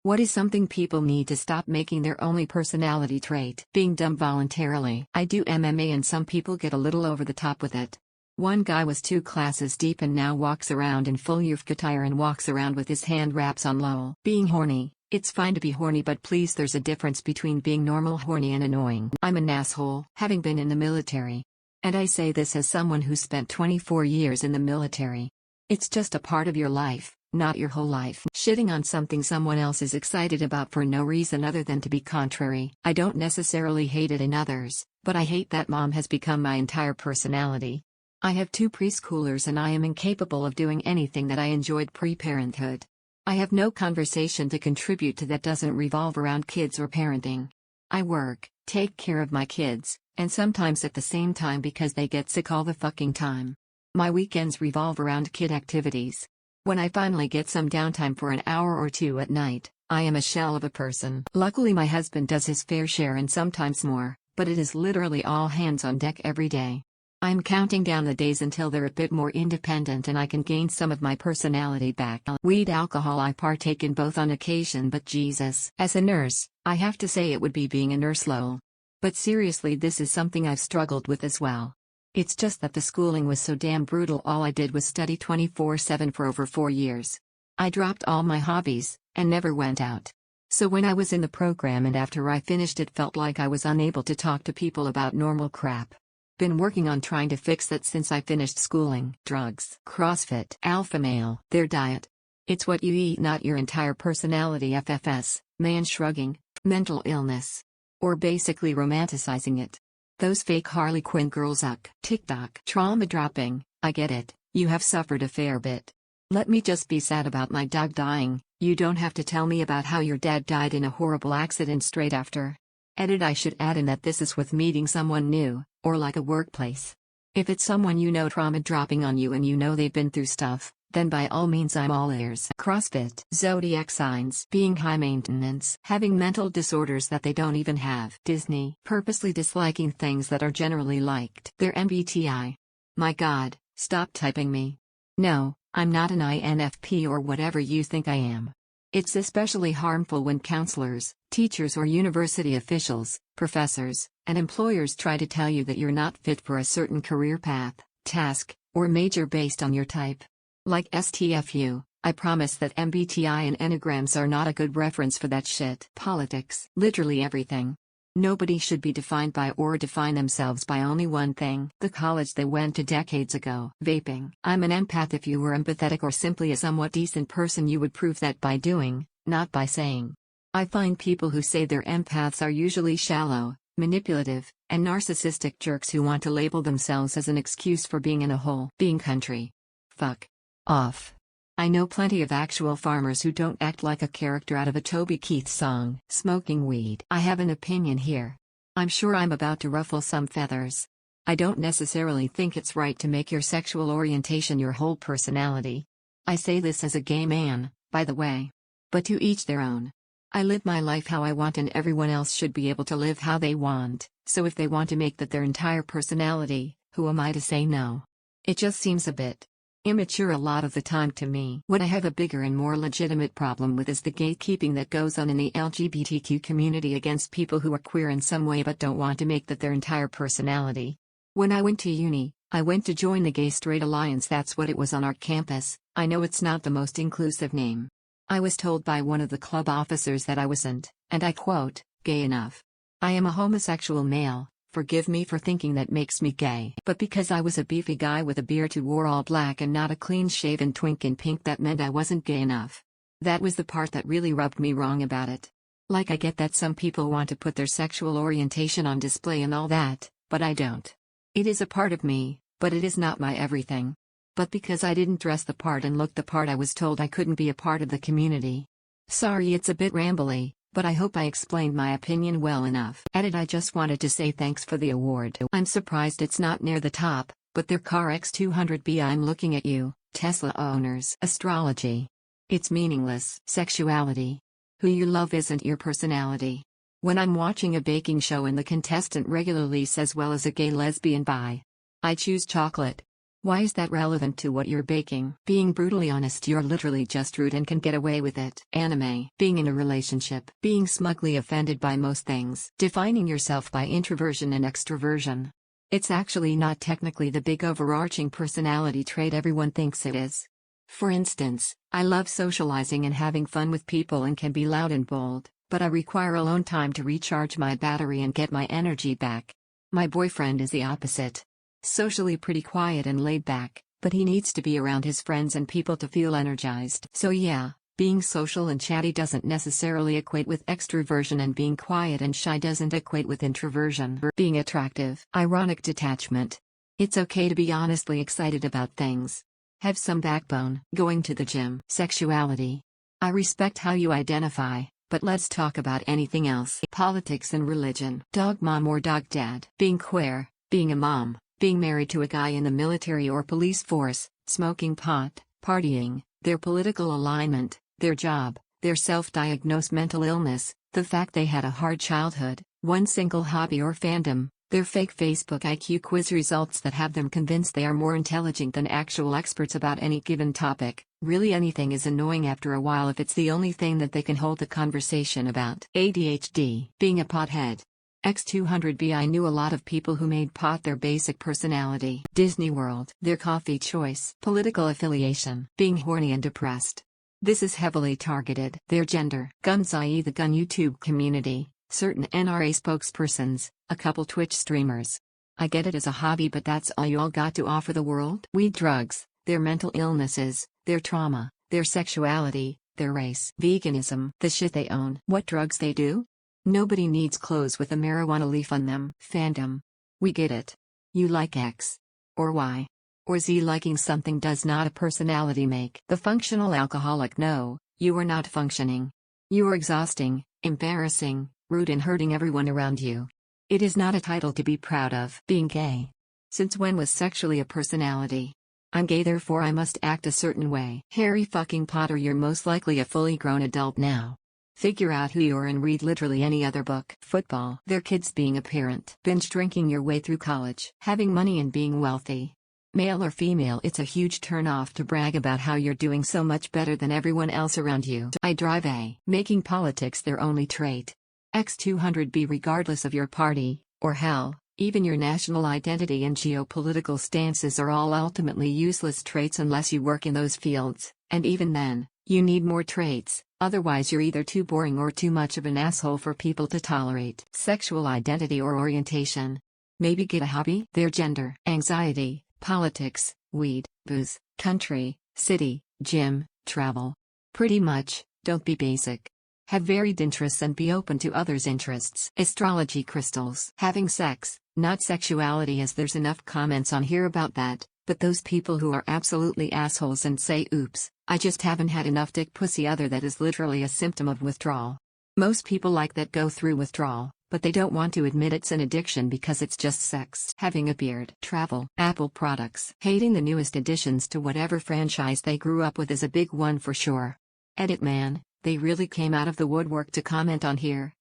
What is something people need to stop making their only personality trait? Being dumb voluntarily. I do MMA and some people get a little over the top with it. One guy was 2 classes deep and now walks around in full youth attire and walks around with his hand wraps on lol. Being horny. It's fine to be horny, but please, there's a difference between being normal horny and annoying. I'm an asshole, having been in the military. And I say this as someone who spent 24 years in the military. It's just a part of your life, not your whole life. Shitting on something someone else is excited about for no reason other than to be contrary. I don't necessarily hate it in others, but I hate that mom has become my entire personality. I have 2 preschoolers and I am incapable of doing anything that I enjoyed pre-parenthood. I have no conversation to contribute to that doesn't revolve around kids or parenting. I work, take care of my kids, and sometimes at the same time because they get sick all the fucking time. My weekends revolve around kid activities. When I finally get some downtime for an hour or 2 at night, I am a shell of a person. Luckily my husband does his fair share and sometimes more, but it is literally all hands on deck every day. I'm counting down the days until they're a bit more independent and I can gain some of my personality back. Weed, alcohol, I partake in both on occasion, but Jesus. As a nurse, I have to say it would be being a nurse lol. But seriously, this is something I've struggled with as well. It's just that the schooling was so damn brutal. All I did was study 24/7 for over 4 years. I dropped all my hobbies, and never went out. So when I was in the program and after I finished, it felt like I was unable to talk to people about normal crap. Been working on trying to fix that since I finished schooling. Drugs, CrossFit, alpha male, their diet. It's what you eat, not your entire personality. FFS, man shrugging, mental illness. Or basically romanticizing it. Those fake Harley Quinn girls. TikTok. Trauma dropping. I get it, you have suffered a fair bit. Let me just be sad about my dog dying. You don't have to tell me about how your dad died in a horrible accident straight after. Edit. I should add in that this is with meeting someone new, or like a workplace. If it's someone you know trauma dropping on you and you know they've been through stuff, then by all means I'm all ears. CrossFit. Zodiac signs. Being high maintenance. Having mental disorders that they don't even have. Disney. Purposely disliking things that are generally liked. Their MBTI. My God, stop typing me. No, I'm not an INFP or whatever you think I am. It's especially harmful when counselors, teachers or university officials, professors, and employers try to tell you that you're not fit for a certain career path, task, or major based on your type. Like STFU, I promise that MBTI and Enneagrams are not a good reference for that shit. Politics. Literally everything. Nobody should be defined by or define themselves by only one thing. The college they went to decades ago. Vaping. I'm an empath. If you were empathetic or simply a somewhat decent person, you would prove that by doing, not by saying. I find people who say they're empaths are usually shallow, manipulative, and narcissistic jerks who want to label themselves as an excuse for being in a hole. Being country. Fuck off. I know plenty of actual farmers who don't act like a character out of a Toby Keith song. Smoking weed. I have an opinion here. I'm sure I'm about to ruffle some feathers. I don't necessarily think it's right to make your sexual orientation your whole personality. I say this as a gay man, by the way. But to each their own. I live my life how I want and everyone else should be able to live how they want, so if they want to make that their entire personality, who am I to say no? It just seems a bit immature a lot of the time to me. What I have a bigger and more legitimate problem with is the gatekeeping that goes on in the LGBTQ community against people who are queer in some way but don't want to make that their entire personality. When I went to uni, I went to join the Gay Straight Alliance. That's what it was on our campus. I know it's not the most inclusive name. I was told by one of the club officers that I wasn't, and I quote, gay enough. I am a homosexual male. Forgive me for thinking that makes me gay. But because I was a beefy guy with a beard who wore all black and not a clean-shaven twink in pink, that meant I wasn't gay enough. That was the part that really rubbed me wrong about it. Like, I get that some people want to put their sexual orientation on display and all that, but I don't. It is a part of me, but it is not my everything. But because I didn't dress the part and look the part, I was told I couldn't be a part of the community. Sorry it's a bit rambly, but I hope I explained my opinion well enough. Edit. I just wanted to say thanks for the award. I'm surprised it's not near the top, but their car X200B. I'm looking at you, Tesla owners. Astrology. It's meaningless. Sexuality. Who you love isn't your personality. When I'm watching a baking show and the contestant regularly says, well, as a gay, lesbian, bi, I choose chocolate. Why is that relevant to what you're baking? Being brutally honest, you're literally just rude and can get away with it. Anime. Being in a relationship. Being smugly offended by most things. Defining yourself by introversion and extroversion. It's actually not technically the big overarching personality trait everyone thinks it is. For instance, I love socializing and having fun with people and can be loud and bold, but I require alone time to recharge my battery and get my energy back. My boyfriend is the opposite. Socially pretty quiet and laid back, but he needs to be around his friends and people to feel energized. So yeah, being social and chatty doesn't necessarily equate with extroversion, and being quiet and shy doesn't equate with introversion. Being attractive. Ironic detachment. It's okay to be honestly excited about things. Have some backbone. Going to the gym. Sexuality. I respect how you identify, but let's talk about anything else. Politics and religion. Dog mom or dog dad. Being queer. Being a mom. Being married to a guy in the military or police force, smoking pot, partying, their political alignment, their job, their self-diagnosed mental illness, the fact they had a hard childhood, one single hobby or fandom, their fake Facebook IQ quiz results that have them convinced they are more intelligent than actual experts about any given topic. Really, anything is annoying after a while if it's the only thing that they can hold the conversation about. ADHD. Being a pothead. X200B. I knew a lot of people who made pot their basic personality. Disney World. Their coffee choice. Political affiliation. Being horny and depressed. This is heavily targeted. Their gender. Guns, i.e. the gun YouTube community, certain NRA spokespersons, a couple Twitch streamers. I get it as a hobby, but that's all you all got to offer the world? Weed, drugs, their mental illnesses, their trauma, their sexuality, their race. Veganism. The shit they own. What drugs they do? Nobody needs clothes with a marijuana leaf on them. Fandom. We get it. You like X. Or Y. Or Z. Liking something does not a personality make. The functional alcoholic. No, you are not functioning. You are exhausting, embarrassing, rude and hurting everyone around you. It is not a title to be proud of. Being gay. Since when was sexually a personality? I'm gay, therefore I must act a certain way. Harry fucking Potter. You're most likely a fully grown adult now. Figure out who you are and read literally any other book. Football. Their kids. Being a parent. Binge drinking your way through college. Having money and being wealthy. Male or female. It's a huge turn off to brag about how you're doing so much better than everyone else around you. I drive a. Making politics their only trait. X200B. Regardless of your party, or hell, even your national identity and geopolitical stances are all ultimately useless traits unless you work in those fields, and even then, you need more traits. Otherwise you're either too boring or too much of an asshole for people to tolerate. Sexual identity or orientation. Maybe get a hobby. Their gender. Anxiety, politics, weed, booze, country, city, gym, travel. Pretty much, don't be basic. Have varied interests and be open to others' interests. Astrology. Crystals. Having sex, not sexuality, as there's enough comments on here about that. But those people who are absolutely assholes and say, oops, I just haven't had enough dick pussy, other that is literally a symptom of withdrawal. Most people like that go through withdrawal, but they don't want to admit it's an addiction because it's just sex. Having a beard. Travel. Apple products. Hating the newest additions to whatever franchise they grew up with is a big one for sure. Edit man, they really came out of the woodwork to comment on here.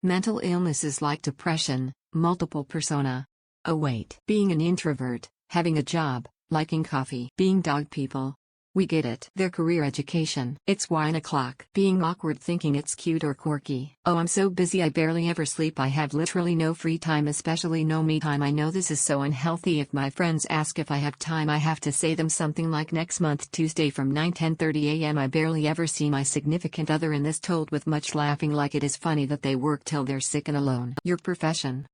Mental illnesses like depression, multiple persona. Oh wait. Being an introvert. Having a job, liking coffee. Being dog people. We get it. Their career. Education. It's wine o'clock. Being awkward, thinking it's cute or quirky. Oh, I'm so busy I barely ever sleep. I have literally no free time, especially no me time. I know this is so unhealthy. If my friends ask if I have time, I have to say them something like next month Tuesday from 9:10:30 a.m. I barely ever see my significant other, and this told with much laughing, like it is funny that they work till they're sick and alone. Your profession.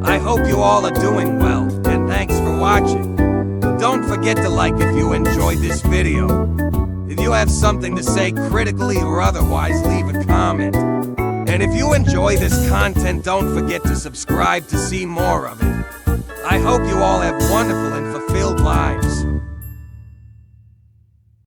I hope you all are doing well, and thanks for watching. Don't forget to like if you enjoyed this video. If you have something to say critically or otherwise, leave a comment. And if you enjoy this content, don't forget to subscribe to see more of it. I hope you all have wonderful and fulfilled lives.